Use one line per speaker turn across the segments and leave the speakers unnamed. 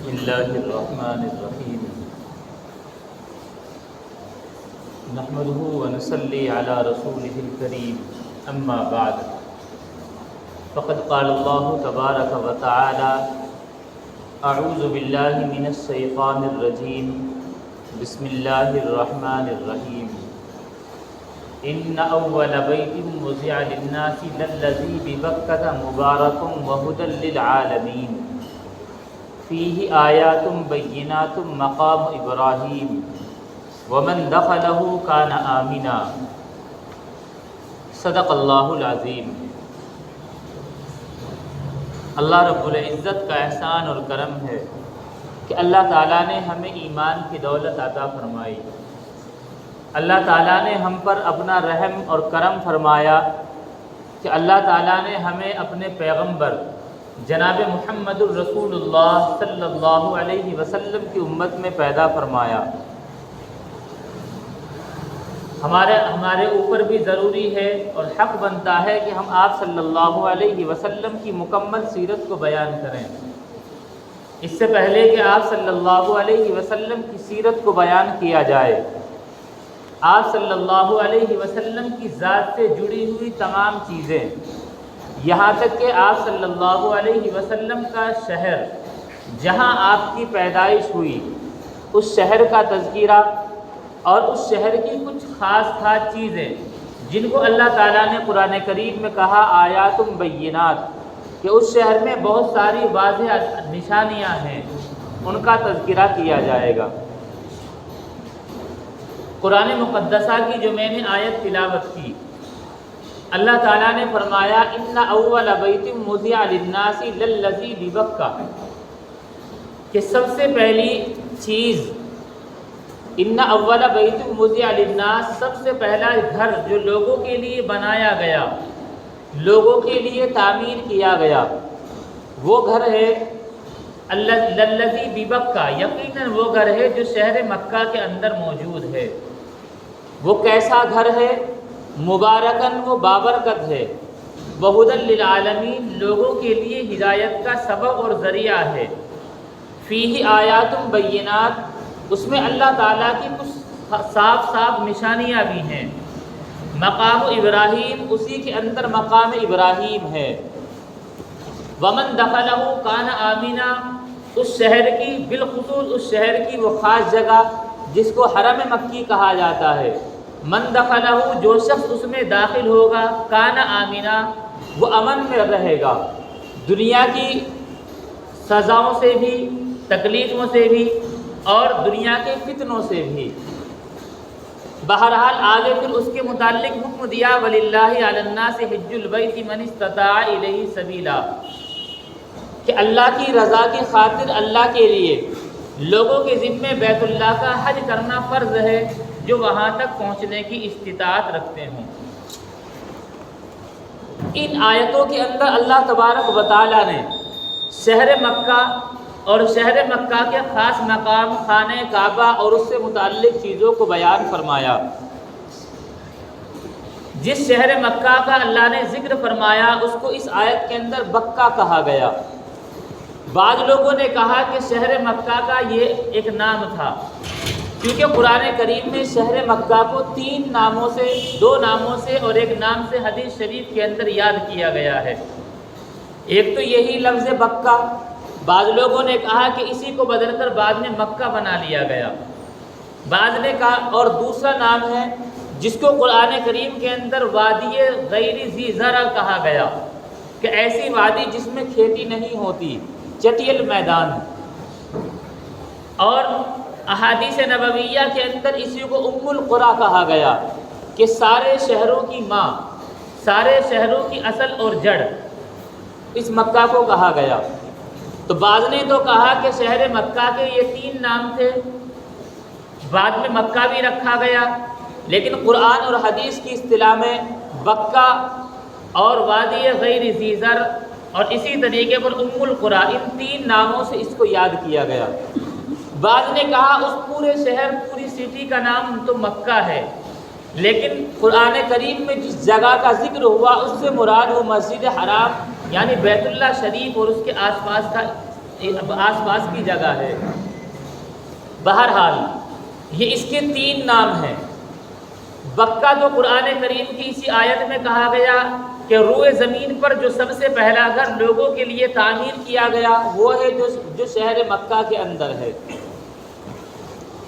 بسم اللہ الرحمن الرحیم نحمده ونصلی علی رسوله الکریم اما بعد فقد قال اللہ تبارک وتعالی اعوذ باللہ من الشیطان الرجیم بسم اللہ الرحمن الرحیم ان اول بیت وضع للناس للذی ببکۃ مبارک وہدی للعالمین فیہ آیات بینات مقام ابراہیم ومن دخلہ کان آمنا صدق اللہ العظیم۔ اللہ رب العزت کا احسان اور کرم ہے کہ اللہ تعالیٰ نے ہمیں ایمان کی دولت عطا فرمائی۔ اللہ تعالیٰ نے ہم پر اپنا رحم اور کرم فرمایا کہ اللہ تعالیٰ نے ہمیں اپنے پیغمبر جناب محمد الرسول اللہ صلی اللہ علیہ وسلم کی امت میں پیدا فرمایا۔ ہمارے اوپر بھی ضروری ہے اور حق بنتا ہے کہ ہم آپ صلی اللہ علیہ وسلم کی مکمل سیرت کو بیان کریں۔ اس سے پہلے کہ آپ صلی اللہ علیہ وسلم کی سیرت کو بیان کیا جائے، آپ صلی اللہ علیہ وسلم کی ذات سے جڑی ہوئی تمام چیزیں، یہاں تک کہ آپ صلی اللہ علیہ وسلم کا شہر جہاں آپ کی پیدائش ہوئی، اس شہر کا تذکرہ اور اس شہر کی کچھ خاص چیزیں جن کو اللہ تعالیٰ نے قرآن کریم میں کہا آیات بینات، کہ اس شہر میں بہت ساری واضح نشانیاں ہیں، ان کا تذکرہ کیا جائے گا۔ قرآن مقدسہ کی جو میں نے آیت تلاوت کی، اللہ تعالیٰ نے فرمایا ان اول بیت وضع للناس للذی ببکہ، کہ سب سے پہلی چیز ان اول بیت وضع للناس، سب سے پہلا گھر جو لوگوں کے لیے بنایا گیا، لوگوں کے لیے تعمیر کیا گیا، وہ گھر ہے للذی ببکہ، یقیناً وہ گھر ہے جو شہر مکہ کے اندر موجود ہے۔ وہ کیسا گھر ہے؟ مبارکن، وہ بابرکت ہے، وہدی للعالمین، لوگوں کے لیے ہدایت کا سبب اور ذریعہ ہے، فیہ آیات بینات، اس میں اللہ تعالیٰ کی کچھ صاف نشانیاں بھی ہیں، مقام ابراہیم، اسی کے اندر مقام ابراہیم ہے، ومن دخلہ کان آمنا، اس شہر کی بالخصوص اس شہر کی وہ خاص جگہ جس کو حرم مکی کہا جاتا ہے، من دخلہ، جو شخص اس میں داخل ہوگا، کان آمنا، وہ امن میں رہے گا، دنیا کی سزاؤں سے بھی، تکلیفوں سے بھی اور دنیا کے فتنوں سے بھی۔ بہرحال آگے پھر اس کے متعلق حکم دیا وَلِلَّهِ عَلَى النَّاسِ حِجُّ الْبَيْتِ مَنِ اسْتَطَاعَ إِلَيْهِ سَبِيلًا، کہ اللہ کی رضا کی خاطر اللہ کے لیے لوگوں کے ذمے بیت اللہ کا حج کرنا فرض ہے جو وہاں تک پہنچنے کی استطاعت رکھتے ہوں۔ ان آیتوں کے اندر اللہ تبارک و تعالیٰ نے شہر مکہ اور شہر مکہ کے خاص مقام خانہ کعبہ اور اس سے متعلق چیزوں کو بیان فرمایا۔ جس شہر مکہ کا اللہ نے ذکر فرمایا اس کو اس آیت کے اندر بکہ کہا گیا۔ بعض لوگوں نے کہا کہ شہر مکہ کا یہ ایک نام تھا، کیونکہ قرآن کریم میں شہر مکہ کو 3 ناموں سے، 2 ناموں سے اور ایک نام سے حدیث شریف کے اندر یاد کیا گیا ہے۔ ایک تو یہی لفظ بکہ، بعض لوگوں نے کہا کہ اسی کو بدل کر بعد میں مکہ بنا لیا گیا، بعض نے کہا، اور دوسرا نام ہے جس کو قرآن کریم کے اندر وادی غیر ذی زرع کہا گیا، کہ ایسی وادی جس میں کھیتی نہیں ہوتی، چٹیل میدان۔ اور احادیث نبویہ کے اندر اسی کو ام القریٰ کہا گیا، کہ سارے شہروں کی ماں، سارے شہروں کی اصل اور جڑ، اس مکہ کو کہا گیا۔ تو بعض نے تو کہا کہ شہر مکہ کے یہ 3 نام تھے، بعد میں مکہ بھی رکھا گیا، لیکن قرآن اور حدیث کی اصطلاح میں بکہ اور وادی غیر ذی زرع اور اسی طریقے پر ام القریٰ، ان 3 ناموں سے اس کو یاد کیا گیا۔ بعض نے کہا اس پورے شہر، پوری سٹی کا نام تو مکہ ہے، لیکن قرآن کریم میں جس جگہ کا ذکر ہوا اس سے مراد وہ مسجد حرام یعنی بیت اللہ شریف اور اس کے آس پاس کا آس پاس کی جگہ ہے۔ بہرحال یہ اس کے 3 نام ہیں۔ بکہ تو قرآن کریم کی اسی آیت میں کہا گیا کہ روئے زمین پر جو سب سے پہلا گھر لوگوں کے لیے تعمیر کیا گیا وہ ہے جو شہر مکہ کے اندر ہے۔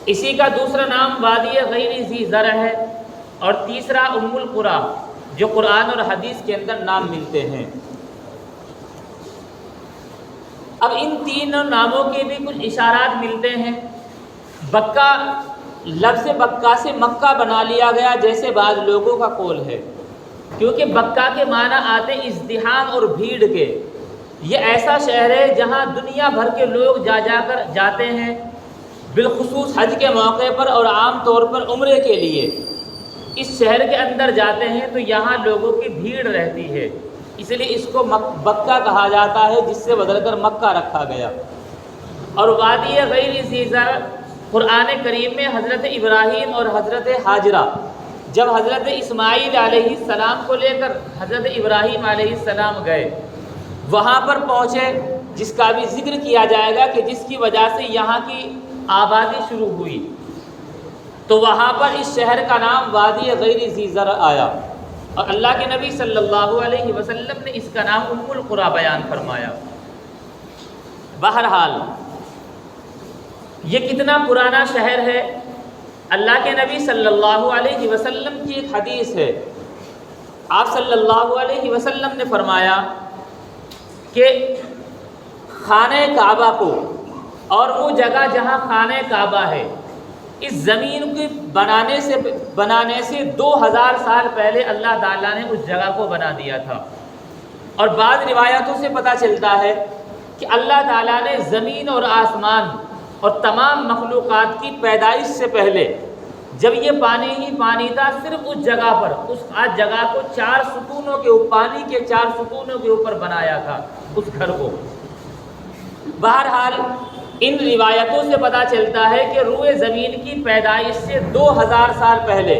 اسی کا دوسرا نام وادی غیر ذی زرع ہے، اور تیسرا ام القری جو قرآن اور حدیث کے اندر نام ملتے ہیں۔ اب ان 3 ناموں کے بھی کچھ اشارات ملتے ہیں۔ بکہ، لفظ بکہ سے مکہ بنا لیا گیا جیسے بعض لوگوں کا قول ہے، کیونکہ بکہ کے معنی آتے ازدحام اور بھیڑ کے۔ یہ ایسا شہر ہے جہاں دنیا بھر کے لوگ کر جاتے ہیں، بالخصوص حج کے موقع پر اور عام طور پر عمرے کے لیے اس شہر کے اندر جاتے ہیں تو یہاں لوگوں کی بھیڑ رہتی ہے، اس لیے اس کو بکہ کہا جاتا ہے، جس سے بدل کر مکہ رکھا گیا۔ اور وادی غیر ذی زرع قرآن کریم میں حضرت ابراہیم اور حضرت ہاجرہ جب حضرت اسماعیل علیہ السلام کو لے کر حضرت ابراہیم علیہ السلام گئے، وہاں پر پہنچے، جس کا بھی ذکر کیا جائے گا کہ جس کی وجہ سے یہاں کی آبادی شروع ہوئی، تو وہاں پر اس شہر کا نام وادی غیر ذی زرع آیا، اور اللہ کے نبی صلی اللہ علیہ وسلم نے اس کا نام ام القری بیان فرمایا۔ بہرحال یہ کتنا پرانا شہر ہے۔ اللہ کے نبی صلی اللہ علیہ وسلم کی ایک حدیث ہے، آپ صلی اللہ علیہ وسلم نے فرمایا کہ خانہ کعبہ کو اور وہ جگہ جہاں خانہ کعبہ ہے، اس زمین کے بنانے سے 2000 سال پہلے اللہ تعالیٰ نے اس جگہ کو بنا دیا تھا۔ اور بعض روایتوں سے پتہ چلتا ہے کہ اللہ تعالیٰ نے زمین اور آسمان اور تمام مخلوقات کی پیدائش سے پہلے جب یہ پانی ہی پانی تھا، صرف اس جگہ پر اس جگہ کو 4 ستونوں کے پانی کے 4 ستونوں کے اوپر بنایا تھا، اس گھر کو۔ بہرحال ان روایتوں سے پتہ چلتا ہے کہ روئے زمین کی پیدائش سے 2000 سال پہلے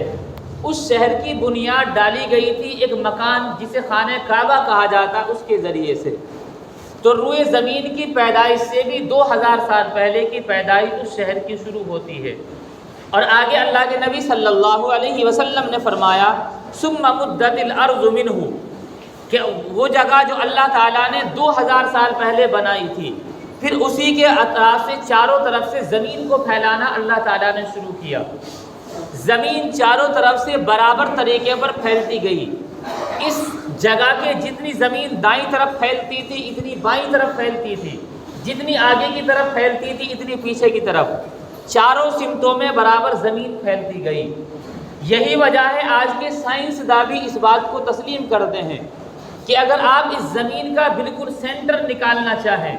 اس شہر کی بنیاد ڈالی گئی تھی، ایک مکان جسے خانہ کعبہ کہا جاتا اس کے ذریعے سے۔ تو روئے زمین کی پیدائش سے بھی 2000 سال پہلے کی پیدائش اس شہر کی شروع ہوتی ہے۔ اور آگے اللہ کے نبی صلی اللہ علیہ وسلم نے فرمایا ثم مدت الارض منہ، کہ وہ جگہ جو اللہ تعالیٰ نے 2000 سال پہلے بنائی تھی، پھر اسی کے اطراف سے چاروں طرف سے زمین کو پھیلانا اللہ تعالیٰ نے شروع کیا۔ زمین چاروں طرف سے برابر طریقے پر پھیلتی گئی۔ اس جگہ کے جتنی زمین دائیں طرف پھیلتی تھی اتنی بائیں طرف پھیلتی تھی، جتنی آگے کی طرف پھیلتی تھی اتنی پیچھے کی طرف، چاروں سمتوں میں برابر زمین پھیلتی گئی۔ یہی وجہ ہے آج کے سائنسداں بھی اس بات کو تسلیم کرتے ہیں کہ اگر آپ اس زمین کا بالکل سینٹر نکالنا چاہیں،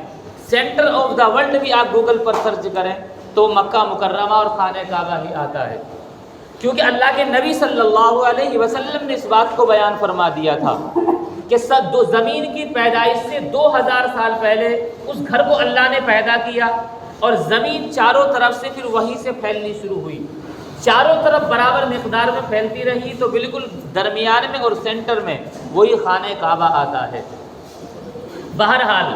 سینٹر آف دا ورلڈ بھی آپ گوگل پر سرچ کریں تو مکہ مکرمہ اور خانہ کعبہ ہی آتا ہے، کیونکہ اللہ کے نبی صلی اللہ علیہ وسلم نے اس بات کو بیان فرما دیا تھا کہ زمین کی پیدائش سے 2000 سال پہلے اس گھر کو اللہ نے پیدا کیا، اور زمین چاروں طرف سے پھر وہیں سے پھیلنی شروع ہوئی، چاروں طرف برابر مقدار میں پھیلتی رہی، تو بالکل درمیان میں اور سینٹر میں وہی خانہ کعبہ آتا ہے۔ بہرحال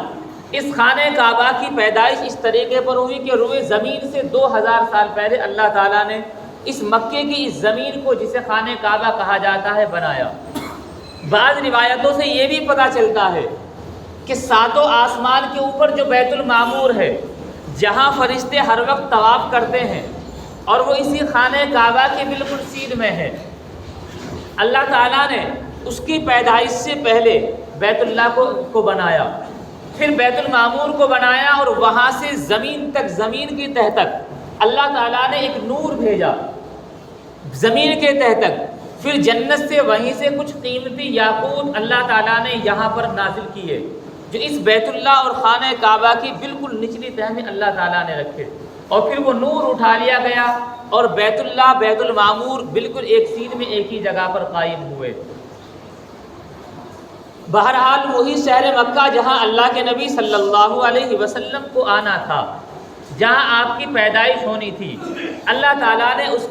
اس خانہ کعبہ کی پیدائش اس طریقے پر ہوئی کہ روئے زمین سے 2000 سال پہلے اللہ تعالیٰ نے اس مکے کی اس زمین کو جسے خانہ کعبہ کہا جاتا ہے بنایا۔ بعض روایتوں سے یہ بھی پتہ چلتا ہے کہ 7 آسمان کے اوپر جو بیت المعمور ہے، جہاں فرشتے ہر وقت طواف کرتے ہیں، اور وہ اسی خانہ کعبہ کے بالکل سین میں ہے، اللہ تعالیٰ نے اس کی پیدائش سے پہلے بیت اللہ کو بنایا، پھر بیت المعمور کو بنایا، اور وہاں سے زمین تک، زمین کی تہ تک اللہ تعالیٰ نے ایک نور بھیجا زمین کے تہ تک، پھر جنت سے وہیں سے کچھ قیمتی یاقوت اللہ تعالیٰ نے یہاں پر نازل کیے، جو اس بیت اللہ اور خانہ کعبہ کی بالکل نچلی تہ میں اللہ تعالیٰ نے رکھے، اور پھر وہ نور اٹھا لیا گیا، اور بیت اللہ بیت المعمور بالکل ایک سین میں ایک ہی جگہ پر قائم ہوئے۔ بہرحال وہی شہر مکہ جہاں اللہ کے نبی صلی اللہ علیہ وسلم کو آنا تھا، جہاں آپ کی پیدائش ہونی تھی، اللہ تعالیٰ نے اس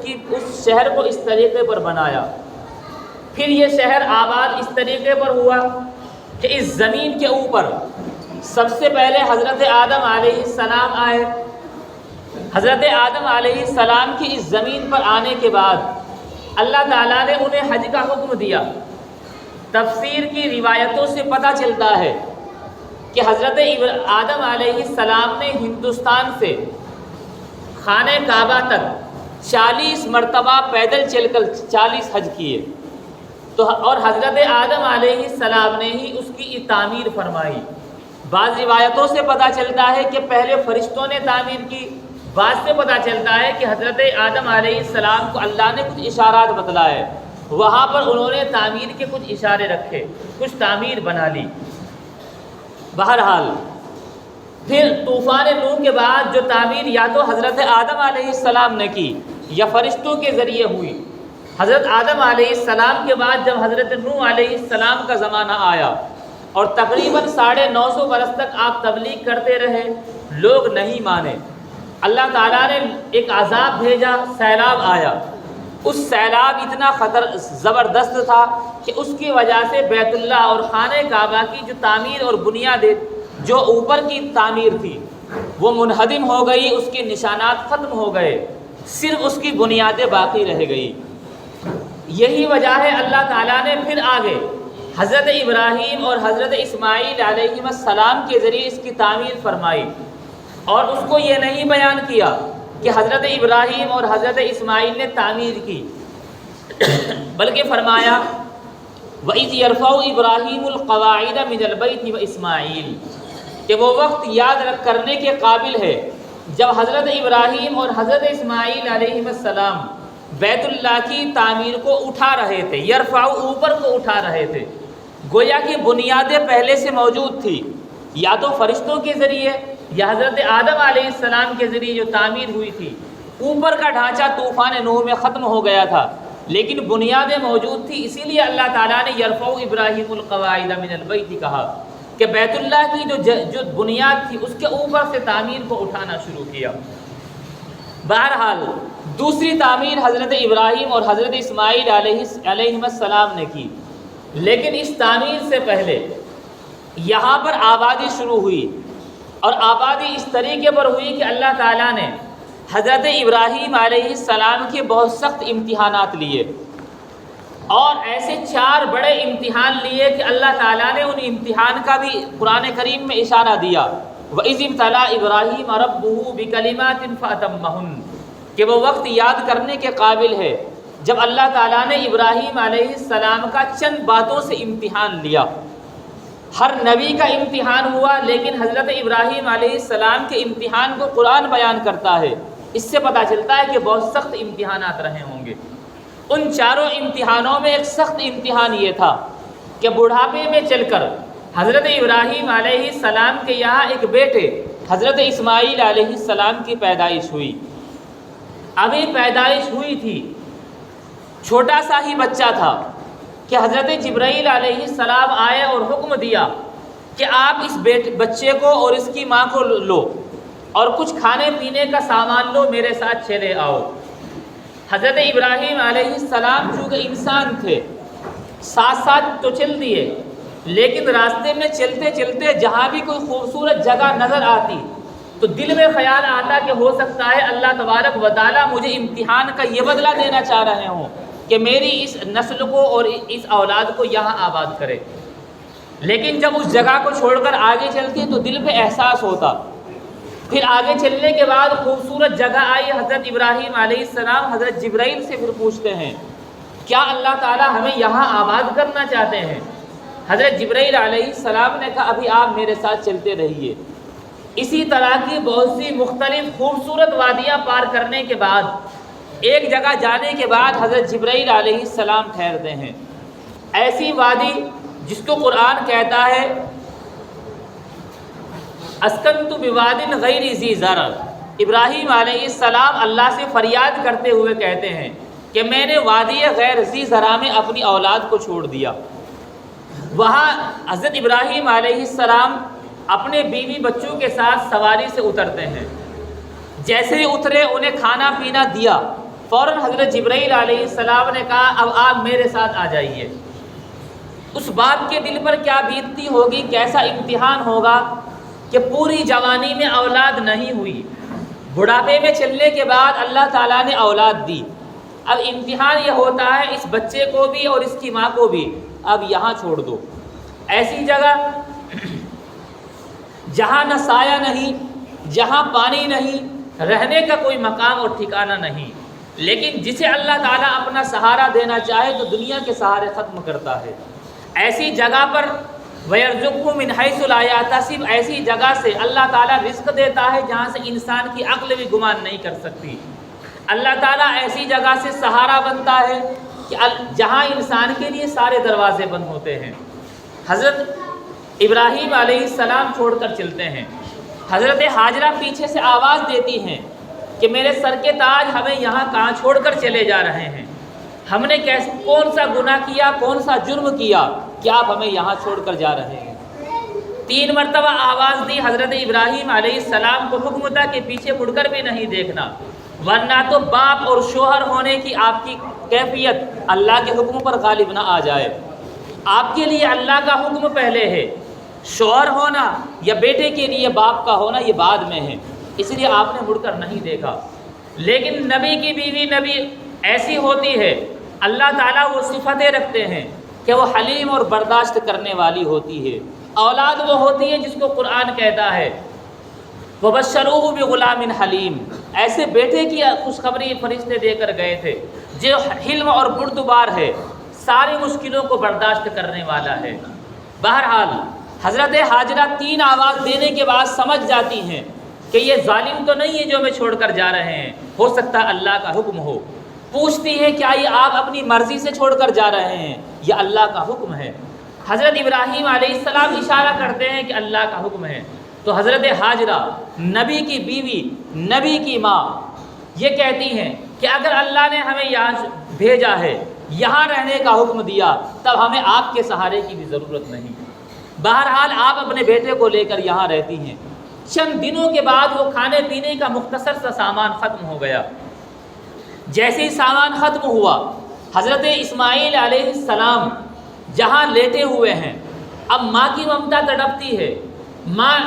شہر کو اس طریقے پر بنایا۔ پھر یہ شہر آباد اس طریقے پر ہوا کہ اس زمین کے اوپر سب سے پہلے حضرت آدم علیہ السلام آئے۔ حضرت آدم علیہ السلام کی اس زمین پر آنے کے بعد اللہ تعالیٰ نے انہیں حج کا حکم دیا۔ تفسیر کی روایتوں سے پتہ چلتا ہے کہ حضرت آدم علیہ السلام نے ہندوستان سے خانہ کعبہ تک 40 مرتبہ پیدل چل کر 40 حج کیے، تو اور حضرت آدم علیہ السلام نے ہی اس کی تعمیر فرمائی۔ بعض روایتوں سے پتہ چلتا ہے کہ پہلے فرشتوں نے تعمیر کی، بعض سے پتہ چلتا ہے کہ حضرت آدم علیہ السلام کو اللہ نے کچھ اشارات بتلائے، وہاں پر انہوں نے تعمیر کے کچھ اشارے رکھے، کچھ تعمیر بنا لی۔ بہرحال پھر طوفان نوح کے بعد جو تعمیر یا تو حضرت آدم علیہ السلام نے کی یا فرشتوں کے ذریعے ہوئی۔ حضرت آدم علیہ السلام کے بعد جب حضرت نوح علیہ السلام کا زمانہ آیا اور تقریباً 950 برس تک آپ تبلیغ کرتے رہے، لوگ نہیں مانے، اللہ تعالیٰ نے ایک عذاب بھیجا، سیلاب آیا۔ اس سیلاب اتنا زبردست تھا کہ اس کی وجہ سے بیت اللہ اور خانہ کعبہ کی جو تعمیر اور بنیاد جو اوپر کی تعمیر تھی وہ منہدم ہو گئی، اس کے نشانات ختم ہو گئے، صرف اس کی بنیادیں باقی رہ گئی۔ یہی وجہ ہے اللہ تعالیٰ نے پھر آگے حضرت ابراہیم اور حضرت اسماعیل علیہ السلام کے ذریعے اس کی تعمیر فرمائی، اور اس کو یہ نہیں بیان کیا کہ حضرت ابراہیم اور حضرت اسماعیل نے تعمیر کی، بلکہ فرمایا وَإِذْ يَرْفَعُ إِبْرَاهِيمُ الْقَوَاعِدَ مِنَ الْبَيْتِ وَإِسْمَاعِيلُ، کہ وہ وقت یاد کرنے کے قابل ہے جب حضرت ابراہیم اور حضرت اسماعیل علیہ السلام بیت اللہ کی تعمیر کو اٹھا رہے تھے، یرفعو اوپر کو اٹھا رہے تھے، گویا کہ بنیادیں پہلے سے موجود تھی، یا تو فرشتوں کے ذریعے یا حضرت آدم علیہ السلام کے ذریعے جو تعمیر ہوئی تھی۔ اوپر کا ڈھانچہ طوفان نوح میں ختم ہو گیا تھا، لیکن بنیادیں موجود تھی، اسی لیے اللہ تعالیٰ نے یرفع ابراہیم القواعد من البیت کہا کہ بیت اللہ کی جو بنیاد تھی اس کے اوپر سے تعمیر کو اٹھانا شروع کیا۔ بہرحال دوسری تعمیر حضرت ابراہیم اور حضرت اسماعیل علیہ السلام نے کی، لیکن اس تعمیر سے پہلے یہاں پر آبادی شروع ہوئی، اور آبادی اس طریقے پر ہوئی کہ اللہ تعالیٰ نے حضرت ابراہیم علیہ السلام کے بہت سخت امتحانات لیے، اور ایسے 4 بڑے امتحان لیے کہ اللہ تعالیٰ نے ان امتحان کا بھی قرآن کریم میں اشارہ دیا، وَإِذِ ابْتَلَىٰ إِبْرَاهِيمَ رَبُّهُ بِكَلِمَاتٍ فَأَتَمَّهُنَّ، کہ وہ وقت یاد کرنے کے قابل ہے جب اللہ تعالیٰ نے ابراہیم علیہ السلام کا چند باتوں سے امتحان لیا۔ ہر نبی کا امتحان ہوا، لیکن حضرت ابراہیم علیہ السلام کے امتحان کو قرآن بیان کرتا ہے، اس سے پتہ چلتا ہے کہ بہت سخت امتحانات رہے ہوں گے۔ ان 4 امتحانوں میں ایک سخت امتحان یہ تھا کہ بڑھاپے میں چل کر حضرت ابراہیم علیہ السلام کے یہاں ایک بیٹے حضرت اسماعیل علیہ السلام کی پیدائش ہوئی۔ ابھی پیدائش ہوئی تھی، چھوٹا سا ہی بچہ تھا کہ حضرت جبرائیل علیہ السلام آئے اور حکم دیا کہ آپ اس بچے کو اور اس کی ماں کو لو اور کچھ کھانے پینے کا سامان لو، میرے ساتھ چلے آؤ۔ حضرت ابراہیم علیہ السلام چونکہ انسان تھے، ساتھ ساتھ تو چل دیے، لیکن راستے میں چلتے چلتے جہاں بھی کوئی خوبصورت جگہ نظر آتی تو دل میں خیال آتا کہ ہو سکتا ہے اللہ تبارک و تعالیٰ مجھے امتحان کا یہ بدلہ دینا چاہ رہے ہوں کہ میری اس نسل کو اور اس اولاد کو یہاں آباد کرے۔ لیکن جب اس جگہ کو چھوڑ کر آگے چلتی تو دل پہ احساس ہوتا۔ پھر آگے چلنے کے بعد خوبصورت جگہ آئی، حضرت ابراہیم علیہ السلام حضرت جبرائیل سے پھر پوچھتے ہیں کیا اللہ تعالیٰ ہمیں یہاں آباد کرنا چاہتے ہیں؟ حضرت جبرائیل علیہ السلام نے کہا ابھی آپ میرے ساتھ چلتے رہیے۔ اسی طرح کی بہت سی مختلف خوبصورت وادیاں پار کرنے کے بعد ایک جگہ جانے کے بعد حضرت جبرائیل علیہ السلام ٹھہرتے ہیں، ایسی وادی جس کو قرآن کہتا ہے اسکنت بواد غیر ذی زرع۔ ابراہیم علیہ السلام اللہ سے فریاد کرتے ہوئے کہتے ہیں کہ میں نے وادی غیر ذی زرع میں اپنی اولاد کو چھوڑ دیا۔ وہاں حضرت ابراہیم علیہ السلام اپنے بیوی بچوں کے ساتھ سواری سے اترتے ہیں، جیسے ہی اترے انہیں کھانا پینا دیا، فوراً حضرت جبرائیل علیہ السلام نے کہا اب آپ میرے ساتھ آ جائیے۔ اس باپ کے دل پر کیا بیتتی ہوگی، کیسا امتحان ہوگا کہ پوری جوانی میں اولاد نہیں ہوئی، بڑھاپے میں چلنے کے بعد اللہ تعالیٰ نے اولاد دی، اب امتحان یہ ہوتا ہے اس بچے کو بھی اور اس کی ماں کو بھی اب یہاں چھوڑ دو، ایسی جگہ جہاں نہ سایہ نہیں، جہاں پانی نہیں، رہنے کا کوئی مقام اور ٹھکانہ نہیں۔ لیکن جسے اللہ تعالیٰ اپنا سہارا دینا چاہے تو دنیا کے سہارے ختم کرتا ہے۔ ایسی جگہ پر وَيَرْزُقْهُ مِنْ حَيْثُ لَا يَحْتَسِبُ، ایسی جگہ سے اللہ تعالیٰ رزق دیتا ہے جہاں سے انسان کی عقل بھی گمان نہیں کر سکتی۔ اللہ تعالیٰ ایسی جگہ سے سہارا بنتا ہے کہ جہاں انسان کے لیے سارے دروازے بند ہوتے ہیں۔ حضرت ابراہیم علیہ السلام چھوڑ کر چلتے ہیں، حضرت ہاجرہ پیچھے سے آواز دیتی ہیں کہ میرے سر کے تاج، ہمیں یہاں کہاں چھوڑ کر چلے جا رہے ہیں؟ ہم نے کون سا گناہ کیا، کون سا جرم کیا کہ آپ ہمیں یہاں چھوڑ کر جا رہے ہیں؟ 3 مرتبہ آواز دی، حضرت ابراہیم علیہ السلام کو حکم تھا کہ پیچھے مڑ کر بھی نہیں دیکھنا، ورنہ تو باپ اور شوہر ہونے کی آپ کی کیفیت اللہ کے حکم پر غالب نہ آ جائے۔ آپ کے لیے اللہ کا حکم پہلے ہے، شوہر ہونا یا بیٹے کے لیے باپ کا ہونا یہ بعد میں ہے، اس لیے آپ نے مڑ کر نہیں دیکھا۔ لیکن نبی کی بیوی نبی ایسی ہوتی ہے، اللہ تعالیٰ وہ صفتیں رکھتے ہیں کہ وہ حلیم اور برداشت کرنے والی ہوتی ہے۔ اولاد وہ ہوتی ہے جس کو قرآن کہتا ہے وَبَشَّرُوهُ بِغُلَامٍ حَلِيمٍ، ایسے بیٹے کی خوشخبری فرشتے دے کر گئے تھے جو حلم اور بردبار ہے، ساری مشکلوں کو برداشت کرنے والا ہے۔ بہرحال حضرت ہاجرہ 3 آواز دینے کے بعد سمجھ جاتی ہیں کہ یہ ظالم تو نہیں ہے جو ہمیں چھوڑ کر جا رہے ہیں، ہو سکتا ہے اللہ کا حکم ہو۔ پوچھتی ہے کیا یہ آپ اپنی مرضی سے چھوڑ کر جا رہے ہیں؟ یہ اللہ کا حکم ہے۔ حضرت ابراہیم علیہ السلام اشارہ کرتے ہیں کہ اللہ کا حکم ہے، تو حضرت ہاجرہ نبی کی بیوی، نبی کی ماں، یہ کہتی ہیں کہ اگر اللہ نے ہمیں یہاں بھیجا ہے، یہاں رہنے کا حکم دیا، تب ہمیں آپ کے سہارے کی بھی ضرورت نہیں۔ بہرحال آپ اپنے بیٹے کو لے کر یہاں رہتی ہیں۔ چند دنوں کے بعد وہ کھانے پینے کا مختصر سا سامان ختم ہو گیا۔ جیسے ہی سامان ختم ہوا، حضرت اسماعیل علیہ السلام جہاں لیٹے ہوئے ہیں، اب ماں کی ممتا تڑپتی ہے۔ ماں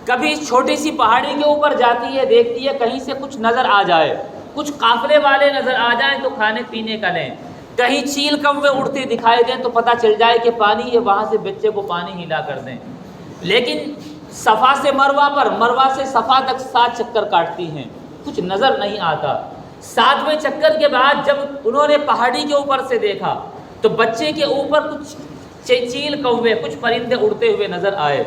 کبھی چھوٹی سی پہاڑی کے اوپر جاتی ہے، دیکھتی ہے کہیں سے کچھ نظر آ جائے، کچھ قافلے والے نظر آ جائیں تو کھانے پینے کا لیں، کہیں چیل کوے اڑتے دکھائی دیں تو پتہ چل جائے کہ پانی ہے، وہاں سے بچے کو پانی ہلا کر دیں۔ لیکن صفا سے مروہ پر، مروہ سے صفا تک 7 چکر کاٹتی ہیں، کچھ نظر نہیں آتا۔ 7ویں چکر کے بعد جب انہوں نے پہاڑی کے اوپر سے دیکھا تو بچے کے اوپر کچھ چیل کوے، کچھ پرندے اڑتے ہوئے نظر آئے۔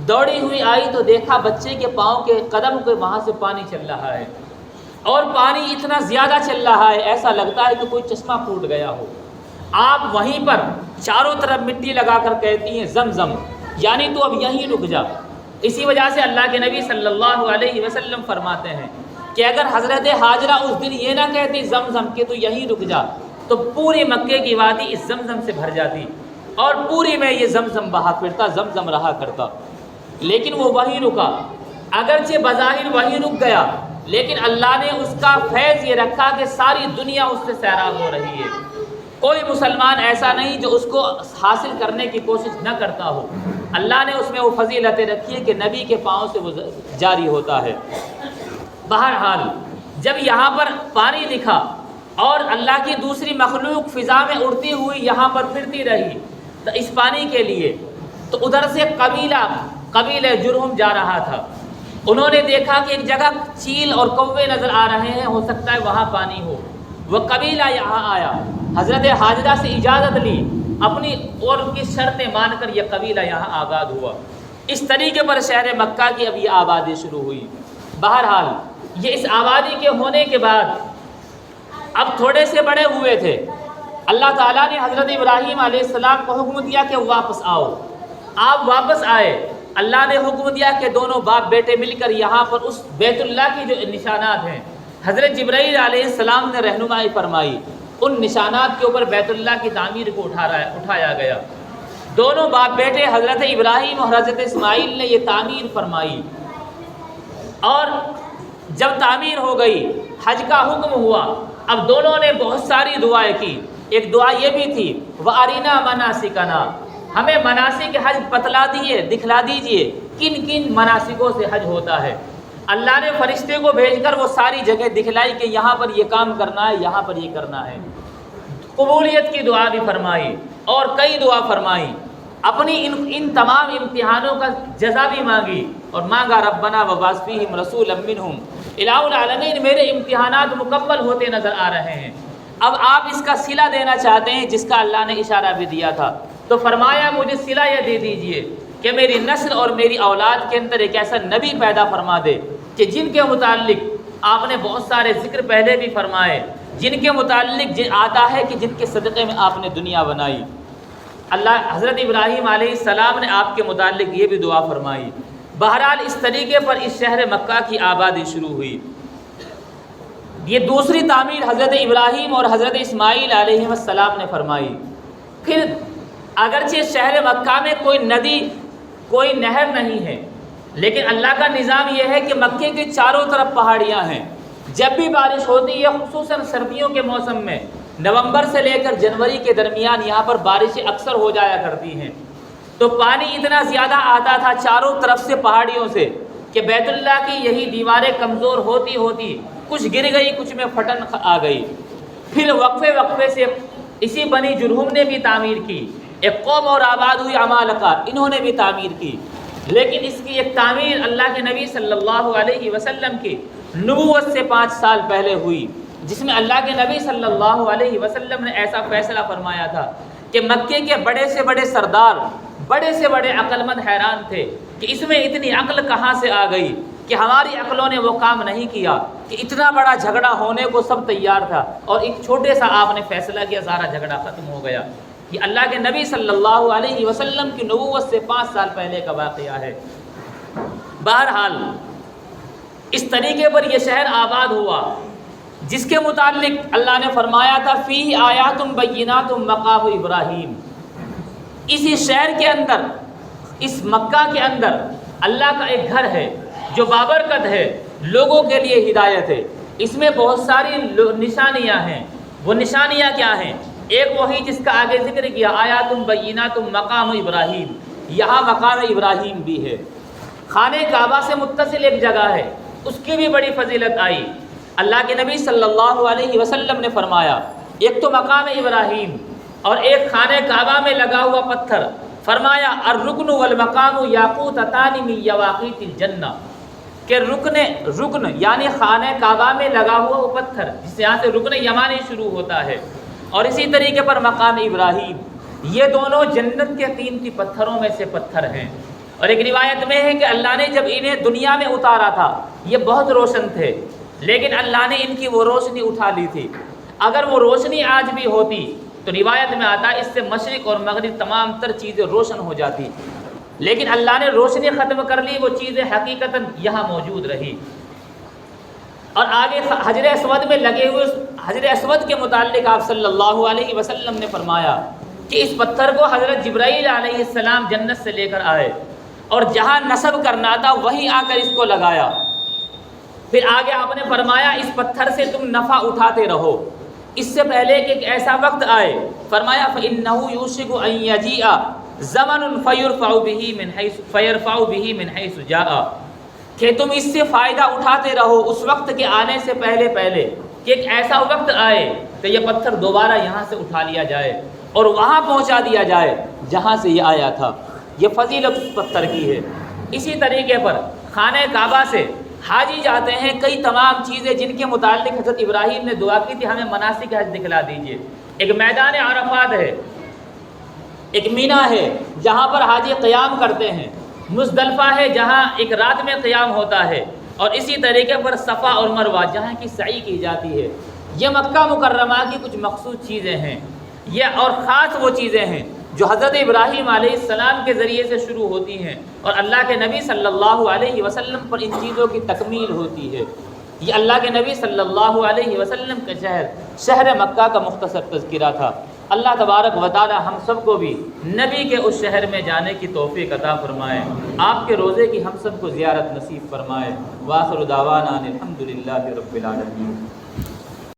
دوڑی ہوئی آئی تو دیکھا بچے کے پاؤں کے قدم کے وہاں سے پانی چل رہا ہے، اور پانی اتنا زیادہ چل رہا ہے ایسا لگتا ہے کہ کوئی چشمہ پھوٹ گیا ہو۔ آپ وہیں پر چاروں طرف مٹی لگا کر کہتی ہیں زمزم، یعنی تو اب یہیں رک جا۔ اسی وجہ سے اللہ کے نبی صلی اللہ علیہ وسلم فرماتے ہیں کہ اگر حضرت ہاجرہ اس دن یہ نہ کہتی زمزم کہ تو یہیں رک جا، تو پوری مکے کی وادی اس زمزم سے بھر جاتی اور پوری میں یہ زمزم بہا پھرتا، زمزم رہا کرتا۔ لیکن وہ وہیں رکا، اگرچہ بظاہر وہیں رک گیا، لیکن اللہ نے اس کا فیض یہ رکھا کہ ساری دنیا اس سے سیراب ہو رہی ہے۔ کوئی مسلمان ایسا نہیں جو اس کو حاصل کرنے کی کوشش نہ کرتا ہو۔ اللہ نے اس میں وہ فضیلتیں رکھی ہے کہ نبی کے پاؤں سے وہ جاری ہوتا ہے۔ بہرحال جب یہاں پر پانی دکھا اور اللہ کی دوسری مخلوق فضا میں اڑتی ہوئی یہاں پر پھرتی رہی تو اس پانی کے لیے، تو ادھر سے قبیلہ جرہم جا رہا تھا۔ انہوں نے دیکھا کہ ایک جگہ چیل اور کوے نظر آ رہے ہیں، ہو سکتا ہے وہاں پانی ہو۔ وہ قبیلہ یہاں آیا، حضرت ہاجرہ سے اجازت لی، اپنی اور ان کی شرطیں مان کر یہ قبیلہ یہاں آباد ہوا۔ اس طریقے پر شہر مکہ کی اب یہ آبادی شروع ہوئی۔ بہرحال یہ اس آبادی کے ہونے کے بعد اب تھوڑے سے بڑے ہوئے تھے، اللہ تعالیٰ نے حضرت ابراہیم علیہ السلام کو حکم دیا کہ واپس آؤ۔ آپ واپس آئے، اللہ نے حکم دیا کہ دونوں باپ بیٹے مل کر یہاں پر اس بیت اللہ کی جو نشانات ہیں، حضرت جبرائیل علیہ السلام نے رہنمائی فرمائی، ان نشانات کے اوپر بیت اللہ کی تعمیر کو اٹھایا گیا۔ دونوں باپ بیٹے حضرت ابراہیم اور حضرت اسماعیل نے یہ تعمیر فرمائی، اور جب تعمیر ہو گئی، حج کا حکم ہوا۔ اب دونوں نے بہت ساری دعائیں کی۔ ایک دعا یہ بھی تھی وَأَرِنَا مَنَاسِكَنَا، ہمیں مناسک حج بتلا دیے، دکھلا دیجئے کن کن مناسکوں سے حج ہوتا ہے۔ اللہ نے فرشتے کو بھیج کر وہ ساری جگہ دکھلائی کہ یہاں پر یہ کام کرنا ہے، یہاں پر یہ کرنا ہے۔ قبولیت کی دعا بھی فرمائی اور کئی دعا فرمائی، اپنی ان تمام امتحانوں کا جزا بھی مانگی اور مانگا ربنا وبعث فیہم رسولا منہم۔ الہ العالمین میرے امتحانات مکمل ہوتے نظر آ رہے ہیں، اب آپ اس کا صلہ دینا چاہتے ہیں جس کا اللہ نے اشارہ بھی دیا تھا، تو فرمایا مجھے صلہ یہ دے دیجئے کہ میری نسل اور میری اولاد کے اندر ایک ایسا نبی پیدا فرما دے کہ جن کے متعلق آپ نے بہت سارے ذکر پہلے بھی فرمائے، جن کے متعلق آتا ہے کہ جن کے صدقے میں آپ نے دنیا بنائی۔ اللہ حضرت ابراہیم علیہ السلام نے آپ کے متعلق یہ بھی دعا فرمائی۔ بہرحال اس طریقے پر اس شہر مکہ کی آبادی شروع ہوئی۔ یہ دوسری تعمیر حضرت ابراہیم اور حضرت اسماعیل علیہ السلام نے فرمائی۔ پھر اگرچہ شہر مکہ میں کوئی ندی کوئی نہر نہیں ہے، لیکن اللہ کا نظام یہ ہے کہ مکے کے چاروں طرف پہاڑیاں ہیں، جب بھی بارش ہوتی ہے خصوصاً سردیوں کے موسم میں نومبر سے لے کر جنوری کے درمیان یہاں پر بارشیں اکثر ہو جایا کرتی ہیں، تو پانی اتنا زیادہ آتا تھا چاروں طرف سے پہاڑیوں سے کہ بیت اللہ کی یہی دیواریں کمزور ہوتی ہوتی کچھ گر گئی، کچھ میں پھٹن آ گئی۔ پھر وقفے سے اسی بنی جرہم نے بھی تعمیر کی، ایک قوم اور آباد ہوئی عمالقہ، انہوں نے بھی تعمیر کی، لیکن اس کی ایک تعمیر اللہ کے نبی صلی اللہ علیہ وسلم کی نبوت سے 5 سال پہلے ہوئی، جس میں اللہ کے نبی صلی اللہ علیہ وسلم نے ایسا فیصلہ فرمایا تھا کہ مکے کے بڑے سے بڑے سردار، بڑے سے بڑے عقل مند حیران تھے کہ اس میں اتنی عقل کہاں سے آ گئی کہ ہماری عقلوں نے وہ کام نہیں کیا، کہ اتنا بڑا جھگڑا ہونے کو سب تیار تھا اور ایک چھوٹے سا آپ نے فیصلہ کیا، سارا جھگڑا ختم ہو گیا۔ یہ اللہ کے نبی صلی اللہ علیہ وسلم کی نبوت سے 5 سال پہلے کا واقعہ ہے۔ بہرحال اس طریقے پر یہ شہر آباد ہوا، جس کے متعلق اللہ نے فرمایا تھا فیہ آیات بینات مقام ابراہیم۔ اسی شہر کے اندر، اس مکہ کے اندر اللہ کا ایک گھر ہے جو بابرکت ہے، لوگوں کے لیے ہدایت ہے۔ اس میں بہت ساری نشانیاں ہیں۔ وہ نشانیاں کیا ہیں؟ ایک وہی جس کا آگے ذکر کیا آیات بینات مقام ابراہیم، یہاں مقام ابراہیم بھی ہے۔ خانہ کعبہ سے متصل ایک جگہ ہے، اس کی بھی بڑی فضیلت آئی۔ اللہ کے نبی صلی اللہ علیہ وسلم نے فرمایا ایک تو مقام ابراہیم اور ایک خانہ کعبہ میں لگا ہوا پتھر، فرمایا الرکن والمقام یاقوتتان من یواقیت الجنہ، کہ رکن یعنی خانہ کعبہ میں لگا ہوا وہ پتھر جس یہاں سے رکن یمانی شروع ہوتا ہے، اور اسی طریقے پر مقام ابراہیم، یہ دونوں جنت کے قیمتی پتھروں میں سے پتھر ہیں۔ اور ایک روایت میں ہے کہ اللہ نے جب انہیں دنیا میں اتارا تھا یہ بہت روشن تھے، لیکن اللہ نے ان کی وہ روشنی اٹھا لی تھی۔ اگر وہ روشنی آج بھی ہوتی تو روایت میں آتا ہے اس سے مشرق اور مغرب تمام تر چیزیں روشن ہو جاتی، لیکن اللہ نے روشنی ختم کر لی، وہ چیزیں حقیقتاً یہاں موجود رہی۔ اور آگے حجر اسود میں لگے ہوئے حجر اسود کے متعلق آپ صلی اللہ علیہ وسلم نے فرمایا کہ اس پتھر کو حضرت جبرائیل علیہ السلام جنت سے لے کر آئے اور جہاں نصب کرنا تھا وہیں آ کر اس کو لگایا۔ پھر آگے آپ نے فرمایا اس پتھر سے تم نفع اٹھاتے رہو، اس سے پہلے کہ ایک ایسا وقت آئے، فرمایا فَإِنَّهُ يُوشِكُ أَن يَجِيءَ زَمَنٌ فَيُرْفَعُ بِهِ مِنْ حَيْثُ جَاءَ، کہ تم اس سے فائدہ اٹھاتے رہو اس وقت کے آنے سے پہلے کہ ایک ایسا وقت آئے کہ یہ پتھر دوبارہ یہاں سے اٹھا لیا جائے اور وہاں پہنچا دیا جائے جہاں سے یہ آیا تھا۔ یہ فضیلت اس پتھر کی ہے۔ اسی طریقے پر خانہ کعبہ سے حاجی جاتے ہیں، کئی تمام چیزیں جن کے متعلق حضرت ابراہیم نے دعا کی تھی ہمیں مناسک حج دکھلا دیجیے۔ ایک میدان عرفات ہے، ایک مینا ہے جہاں پر حاجی قیام کرتے ہیں، مزدلفہ ہے جہاں ایک رات میں قیام ہوتا ہے، اور اسی طریقے پر صفا اور مروہ جہاں کی سعی کی جاتی ہے۔ یہ مکہ مکرمہ کی کچھ مخصوص چیزیں ہیں، یہ اور خاص وہ چیزیں ہیں جو حضرت ابراہیم علیہ السلام کے ذریعے سے شروع ہوتی ہیں اور اللہ کے نبی صلی اللہ علیہ وسلم پر ان چیزوں کی تکمیل ہوتی ہے۔ یہ اللہ کے نبی صلی اللہ علیہ وسلم کا شہر مکہ کا مختصر تذکرہ تھا۔ اللہ تبارک و تعالی ہم سب کو بھی نبی کے اس شہر میں جانے کی توفیق عطا فرمائے، آپ کے روزے کی ہم سب کو زیارت نصیب فرمائے۔ وآخر دعوانا الحمدللہ رب العالمین۔